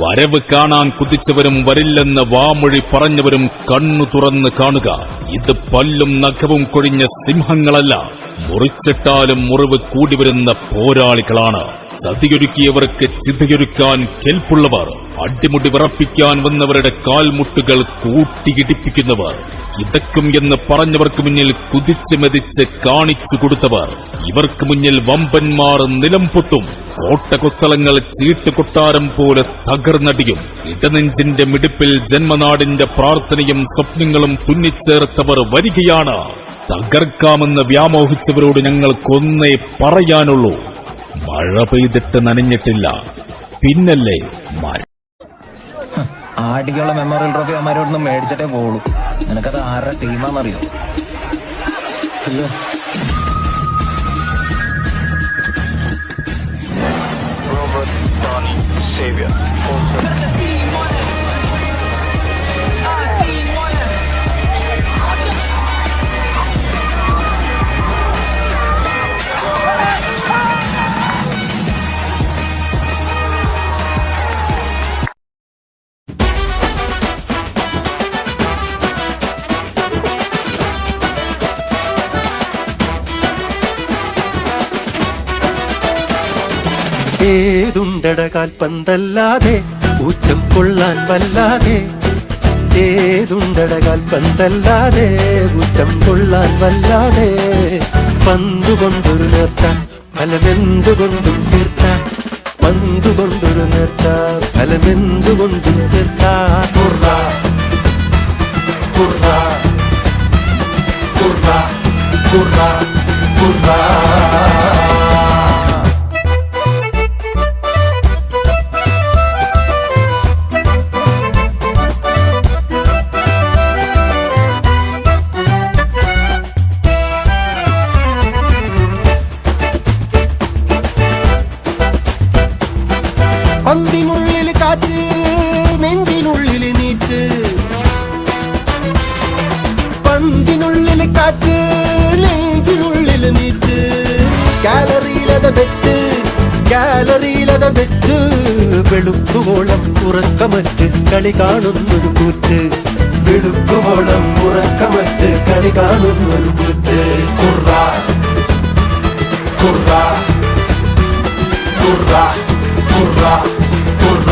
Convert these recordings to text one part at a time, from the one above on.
വരവ് കാണാൻ കുതിച്ചവരും വരില്ലെന്ന് വാമൊഴി പറഞ്ഞവരും കണ്ണു തുറന്ന് കാണുക. ഇത് പല്ലും നഖവും കൊഴിഞ്ഞ സിംഹങ്ങളല്ല, മുറിച്ചിട്ടാലും മുറിവ് കൂടിവരുന്ന പോരാളികളാണ്. ചതിയൊരുക്കിയവർക്ക് ചിതയൊരുക്കാൻ കെൽപ്പുള്ളവർ, അടിമുടി വിറപ്പിക്കാൻ വന്നവരുടെ കാൽമുട്ടുകൾ കൂട്ടിയിടിപ്പിക്കുന്നവർ, കിതക്കും എന്ന് പറഞ്ഞവർക്ക് മുന്നിൽ കുതിച്ച് മെതിച്ച് കാണിച്ചു കൊടുത്തവർ. ഇവർക്ക് മുന്നിൽ വമ്പന്മാർ നിലം പൊട്ടും. കോട്ടകൊത്തളങ്ങൾ ചീട്ടുകൊട്ടാരം പോലെ തകർന്നടിയും. ഇടനെഞ്ചിന്റെ മിടിപ്പിൽ ജന്മനാടിന്റെ പ്രാർത്ഥനയും സ്വപ്നങ്ങളും തുന്നിച്ചേർത്തവർ വരികയാണ്. തകർക്കാമെന്ന് വ്യാമോഹിച്ചവരോട് ഞങ്ങൾക്കൊന്നേ പറയാനുള്ളൂ, മഴ പെയ്തിട്ട് നനഞ്ഞിട്ടില്ല, പിന്നല്ലേ മഴ. ആടിക്കുള്ള മെമ്മോറിയൽ ട്രോഫി അമ്മമാരോടൊന്നും മേടിച്ചിട്ടേ പോളൂ. നിനക്കത് ആരുടെ ടീമാണെന്നറിയോ? അയ്യോ, Savior. ഏതുണ്ടട കാൽപന്തല്ലാതെ ഊറ്റം കൊള്ളാൻ വല്ലാതെ, ഏതുണ്ടട കാൽപന്തല്ലാതെ ഊറ്റം കൊള്ളാൻ വല്ലാതെ. പന്തുകൊണ്ടൊരു നേർച്ച ഫലമെന്തുകൊണ്ടും തീർച്ച, പന്തുകൊണ്ടൊരു നേർച്ച ഫലമെന്തുകൊണ്ടും തീർച്ച. കുറ കുറ കുറ കുറ കുറ. പന്തിനുള്ളിൽ കാറ്റ്, നെഞ്ചിനുള്ളിൽ നീറ്റ്, പന്തിനുള്ളിൽ കാറ്റ്, നെഞ്ചിനുള്ളിൽ നീറ്റ്. ഗാലറിയിലത ബെറ്റ്, ഗാലറിയിലത ബെറ്റ്. വെളുക്കുവോളം ഉറക്കമറ്റ് കളി കാണുന്നൊരു കൂറ്റ്, വെളുക്കുവോളം ഉറക്കമറ്റ് കളി കാണുന്നൊരു കൂറ്റ്. കുറ കുറ കുറ കുറ കുറ.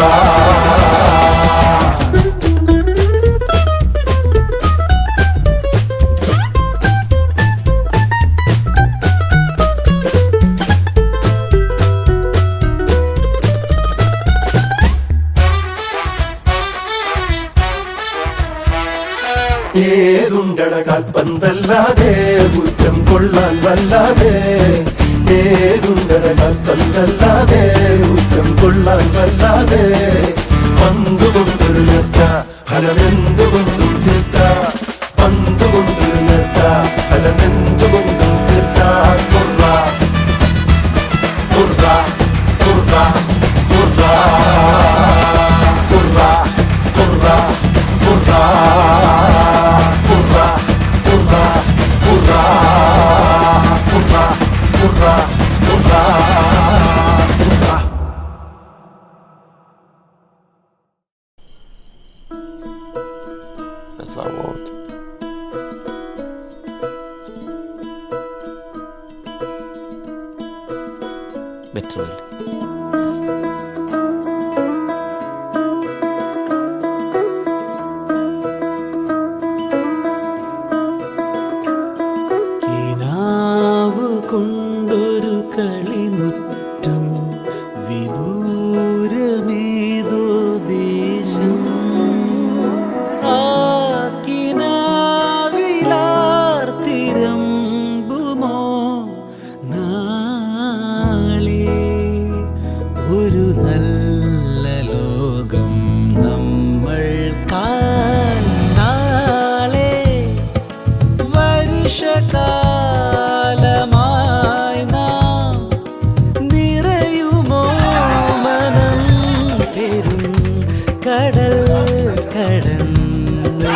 ഏതുണ്ടട കാൽപന്തല്ലാതെ ഊറ്റം കൊള്ളാൻ വല്ലാതെ, ഏതുണ്ടട കാൽപന്തല്ലാതെ ഊറ്റം കൊള്ളാൻ വല്ലാതെ. പന്തുകൊണ്ടൊരു നേർച്ച ഫലമെന്തുകൊണ്ടും തീർച്ച, പന്തുകൊണ്ടൊരു നേർച്ച ഫലമെന്തുകൊണ്ടും തീർച്ച. കുറ കുറ കുറ കുറ കുറ കുറ കുറ. That's not what. ബെറ്റർ. കൊണ്ടൊരു കളിമുറ്റം, വിദൂരമേതോ ദേശം. ആക്കിനാവിലാർത്തിരമ്പുമോ നാളെ, ഒരു നല്ല ലോകം നമ്മൾക്കായി നാളെ. വർഷകാലമായി നാം നിറയുമോ മനം പെരും കടൽ കടന്ന്.